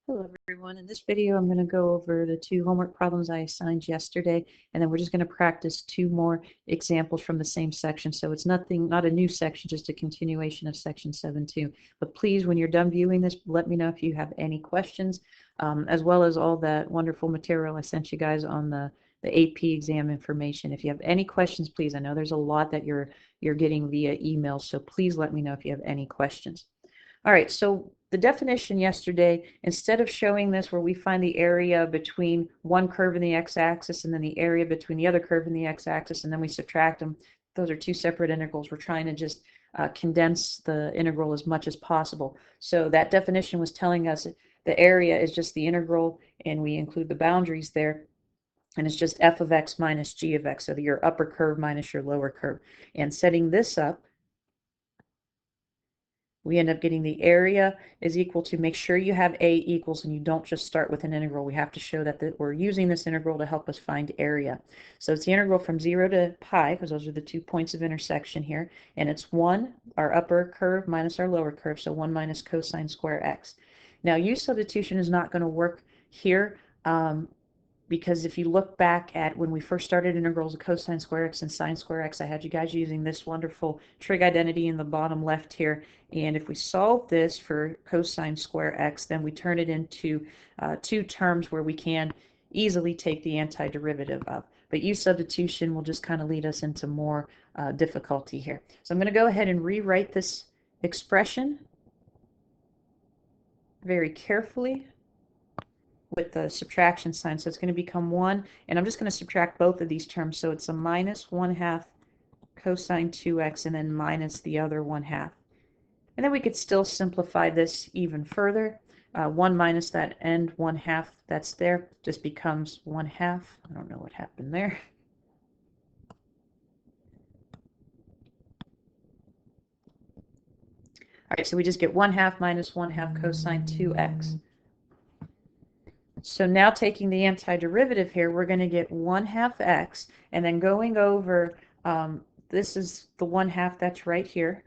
Hello everyone. In this video I'm going to go over the two homework problems I assigned yesterday, and then we're just going to practice two more examples from the same section. So it's not a new section, just a continuation of section 7.2. But please, when you're done viewing this, let me know if you have any questions, as well as all that wonderful material I sent you guys on the AP exam information. If you have any questions, please, I know there's a lot that you're getting via email, so please let me know if you have any questions. All right, so the definition yesterday, instead of showing this where we find the area between one curve in the x-axis and then the area between the other curve in the x-axis, and then we subtract them, those are two separate integrals. We're trying to just condense the integral as much as possible. So that definition was telling us the area is just the integral, and we include the boundaries there, and it's just f of x minus g of x, so your upper curve minus your lower curve. And setting this up, we end up getting the area is equal to, make sure you have a equals and you don't just start with an integral. We have to show that we're using this integral to help us find area. So it's the integral from 0 to pi, because those are the 2 points of intersection here, and it's 1, our upper curve, minus our lower curve, so 1 minus cosine square x. Now, u substitution is not going to work here, because if you look back at when we first started integrals of cosine square x and sine square x, I had you guys using this wonderful trig identity in the bottom left here. And if we solve this for cosine square x, then we turn it into two terms where we can easily take the antiderivative of. But u substitution will just kind of lead us into more difficulty here. So I'm going to go ahead and rewrite this expression very carefully with the subtraction sign. So it's going to become 1, and I'm just going to subtract both of these terms. So it's a minus 1/2 cosine 2x and then minus the other 1/2. And then we could still simplify this even further. 1 minus that end 1/2 that's there just becomes 1/2. I don't know what happened there. All right, so we just get 1/2 minus 1/2 cosine 2x. So now taking the antiderivative here, we're going to get 1/2 x, and then going over, this is the 1/2 that's right here.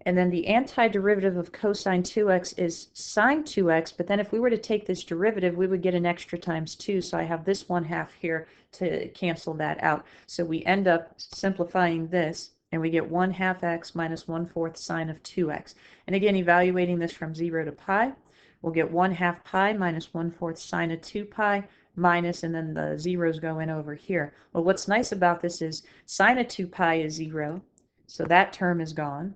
And then the antiderivative of cosine 2x is sine 2x, but then if we were to take this derivative, we would get an extra times 2, so I have this 1/2 here to cancel that out. So we end up simplifying this, and we get 1/2 x minus 1/4 sine of 2x. And again, evaluating this from 0 to pi, we'll get 1/2 pi minus 1/4 sine of 2 pi minus, and then the zeros go in over here. Well, what's nice about this is sine of 2 pi is 0, so that term is gone.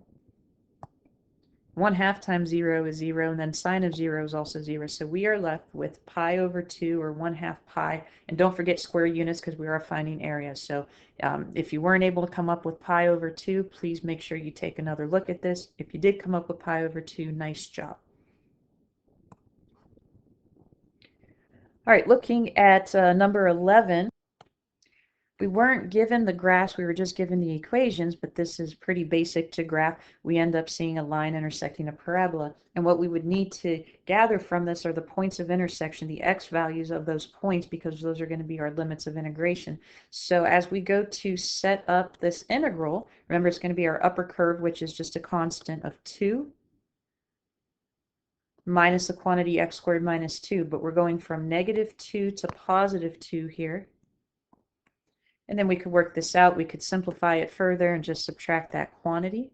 1/2 times 0 is 0, and then sine of 0 is also 0. So we are left with pi over 2, or 1/2 pi. And don't forget square units, because we are finding areas. So if you weren't able to come up with pi over 2, please make sure you take another look at this. If you did come up with pi over 2, nice job. All right, looking at number 11. We weren't given the graphs, we were just given the equations, but this is pretty basic to graph. We end up seeing a line intersecting a parabola, and what we would need to gather from this are the points of intersection, the x values of those points, because those are going to be our limits of integration. So as we go to set up this integral, remember it's going to be our upper curve, which is just a constant of 2 minus the quantity x squared minus 2, but we're going from -2 to +2 here. And then we could work this out. We could simplify it further and just subtract that quantity.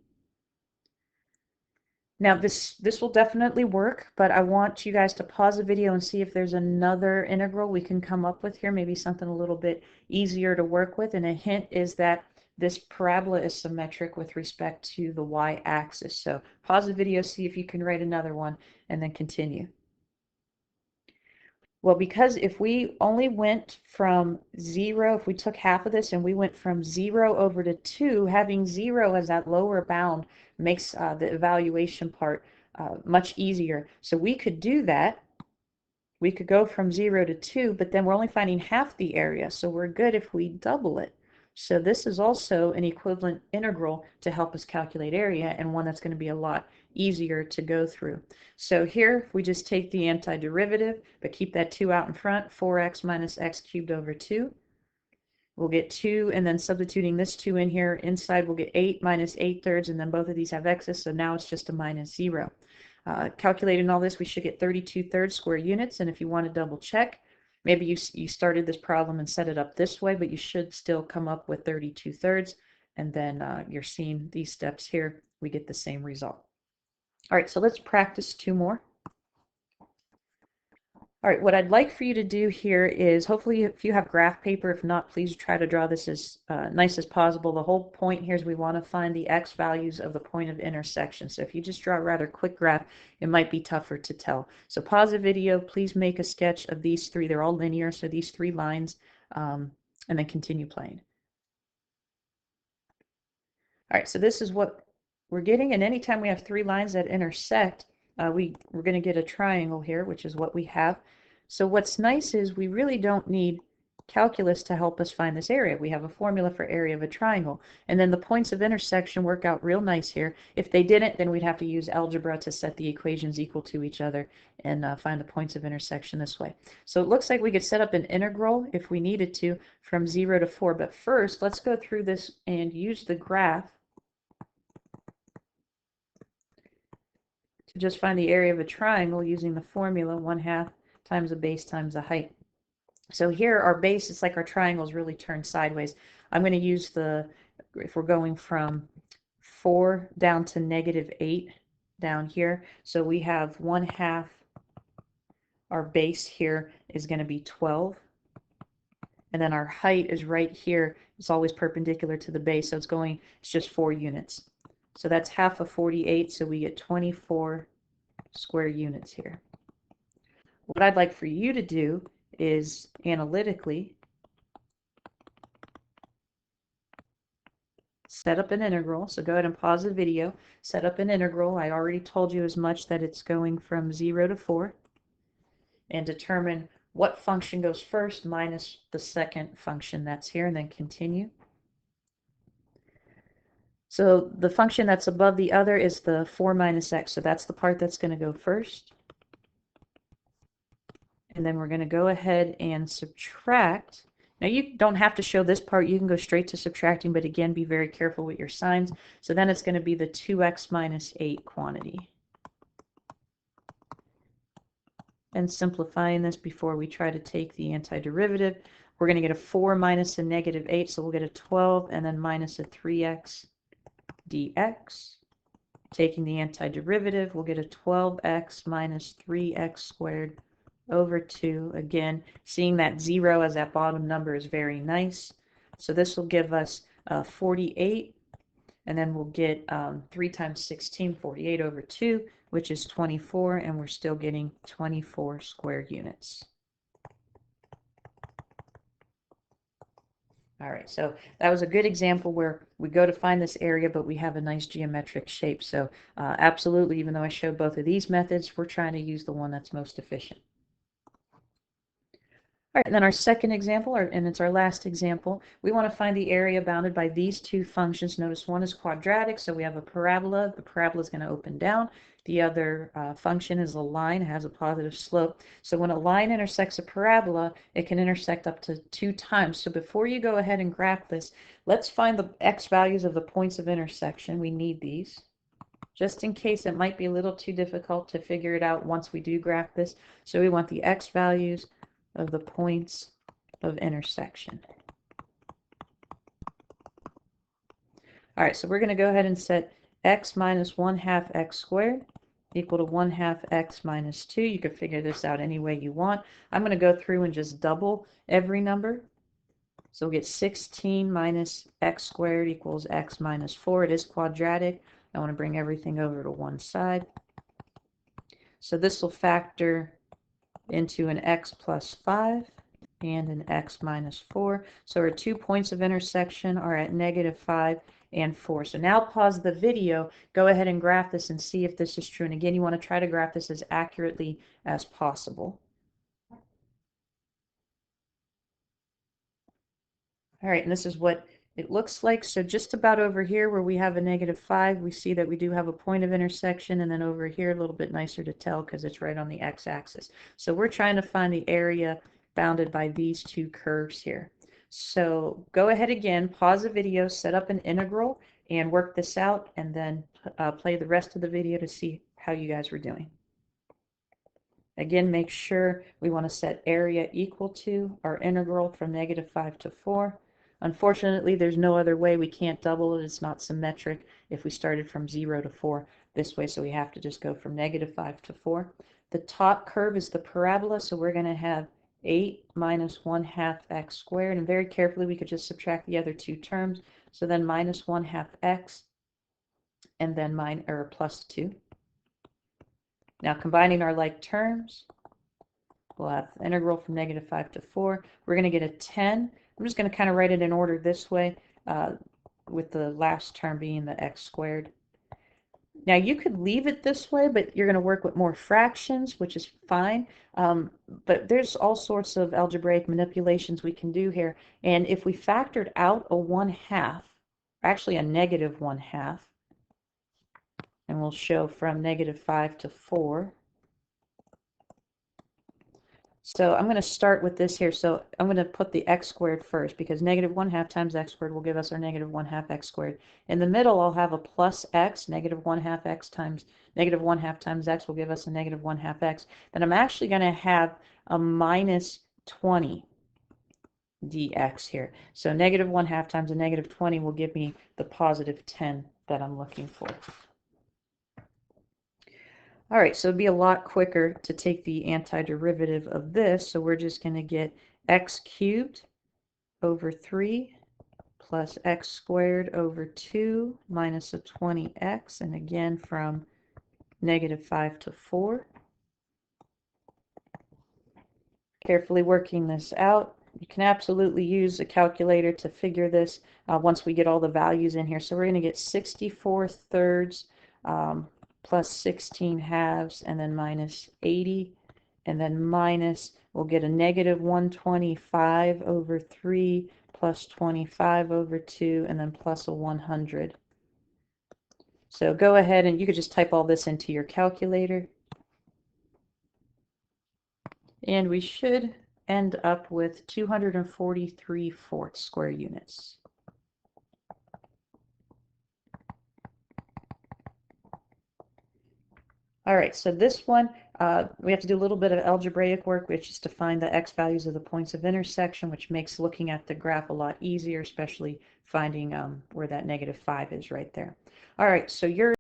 Now this will definitely work, but I want you guys to pause the video and see if there's another integral we can come up with here, maybe something a little bit easier to work with. And a hint is that this parabola is symmetric with respect to the y-axis. So pause the video, see if you can write another one, and then continue. Well, because if we only went from 0, if we took half of this and we went from 0 over to 2, having 0 as that lower bound makes the evaluation part much easier. So we could do that. We could go from 0 to 2, but then we're only finding half the area, so we're good if we double it. So this is also an equivalent integral to help us calculate area, and one that's going to be a lot easier to go through. So here, if we just take the antiderivative, but keep that 2 out in front, 4x minus x cubed over 2. We'll get 2, and then substituting this 2 in here, inside we'll get 8 minus 8 thirds, and then both of these have x's, so now it's just a minus 0. Calculating all this, we should get 32/3 square units, and if you want to double check, maybe you started this problem and set it up this way, but you should still come up with 32/3, and then you're seeing these steps here, we get the same result. All right, so let's practice two more. All right, what I'd like for you to do here is, hopefully if you have graph paper, if not, please try to draw this as nice as possible. The whole point here is we want to find the x values of the point of intersection. So if you just draw a rather quick graph, it might be tougher to tell. So pause the video, please make a sketch of these three. They're all linear, so these three lines, and then continue playing. All right, so this is what we're getting, and anytime we have three lines that intersect, we're going to get a triangle here, which is what we have. So what's nice is we really don't need calculus to help us find this area. We have a formula for area of a triangle, and then the points of intersection work out real nice here. If they didn't, then we'd have to use algebra to set the equations equal to each other and find the points of intersection this way. So it looks like we could set up an integral if we needed to from 0 to 4, but first let's go through this and use the graph to just find the area of a triangle using the formula 1/2 times the base times the height. So here our base, it's like our triangle is really turned sideways. I'm going to use if we're going from 4 down to -8 down here, so we have 1/2, our base here is going to be 12, and then our height is right here. It's always perpendicular to the base, so it's just 4 units. So that's half of 48, so we get 24 square units here. What I'd like for you to do is analytically set up an integral. So go ahead and pause the video, set up an integral. I already told you as much that it's going from 0 to 4, and determine what function goes first minus the second function that's here, and then continue. So the function that's above the other is the 4 minus x, so that's the part that's going to go first. And then we're going to go ahead and subtract. Now you don't have to show this part, you can go straight to subtracting, but again, be very careful with your signs. So then it's going to be the 2x minus 8 quantity. And simplifying this before we try to take the antiderivative, we're going to get a 4 minus a -8, so we'll get a 12, and then minus a 3x dx. Taking the antiderivative, we'll get a 12x minus 3x squared over 2. Again, seeing that 0 as that bottom number is very nice. So this will give us 48, and then we'll get 3 times 16, 48 over 2, which is 24, and we're still getting 24 square units. All right, so that was a good example where we go to find this area, but we have a nice geometric shape. So absolutely, even though I showed both of these methods, we're trying to use the one that's most efficient. All right, and then our second example, and it's our last example, we want to find the area bounded by these two functions. Notice one is quadratic, so we have a parabola. The parabola is going to open down. The other function is a line, has a positive slope. So when a line intersects a parabola, it can intersect up to 2 times. So before you go ahead and graph this, let's find the x values of the points of intersection. We need these. Just in case it might be a little too difficult to figure it out once we do graph this. So we want the x values of the points of intersection. All right, so we're going to go ahead and set x minus 1/2 x squared equal to 1/2 x minus 2. You can figure this out any way you want. I'm going to go through and just double every number. So we'll get 16 minus x squared equals x minus 4. It is quadratic. I want to bring everything over to one side. So this will factor into an x plus 5 and an x minus 4. So our 2 points of intersection are at -5 and 4. So now pause the video, go ahead and graph this and see if this is true. And again, you want to try to graph this as accurately as possible. All right, and this is what it looks like. So just about over here where we have a -5, we see that we do have a point of intersection, and then over here a little bit nicer to tell because it's right on the x-axis. So we're trying to find the area bounded by these two curves here. So go ahead again, pause the video, set up an integral, and work this out, and then play the rest of the video to see how you guys were doing. Again, make sure we want to set area equal to our integral from -5 to 4. Unfortunately, there's no other way. We can't double it. It's not symmetric if we started from 0 to 4 this way, so we have to just go from -5 to 4. The top curve is the parabola, so we're going to have 8 minus 1/2 x squared, and very carefully we could just subtract the other two terms. So then minus 1/2 x, and then plus 2. Now combining our like terms, we'll have the integral from -5 to 4. We're going to get a 10. I'm just going to kind of write it in order this way, with the last term being the x squared. Now you could leave it this way, but you're going to work with more fractions, which is fine. But there's all sorts of algebraic manipulations we can do here. And if we factored out a 1/2, actually a -1/2, and we'll show from -5 to 4. So I'm going to start with this here. So I'm going to put the x squared first, because -1/2 times x squared will give us our -1/2 x squared. In the middle, I'll have a plus x. -1/2 x times -1/2 times x will give us a -1/2 x. Then I'm actually going to have a minus 20 dx here. So -1/2 times a -20 will give me the positive 10 that I'm looking for. All right, so it'd be a lot quicker to take the antiderivative of this. So we're just going to get x cubed over 3 plus x squared over 2 minus a 20x, and again from -5 to 4. Carefully working this out. You can absolutely use a calculator to figure this once we get all the values in here. So we're going to get 64 thirds plus 16 halves, and then minus 80, and then minus, we'll get a -125 over 3 plus 25 over 2, and then plus a 100. So go ahead and you could just type all this into your calculator. And we should end up with 243/4 square units. All right, so this one, we have to do a little bit of algebraic work, which is to find the x values of the points of intersection, which makes looking at the graph a lot easier, especially finding where that -5 is right there. All right, so you're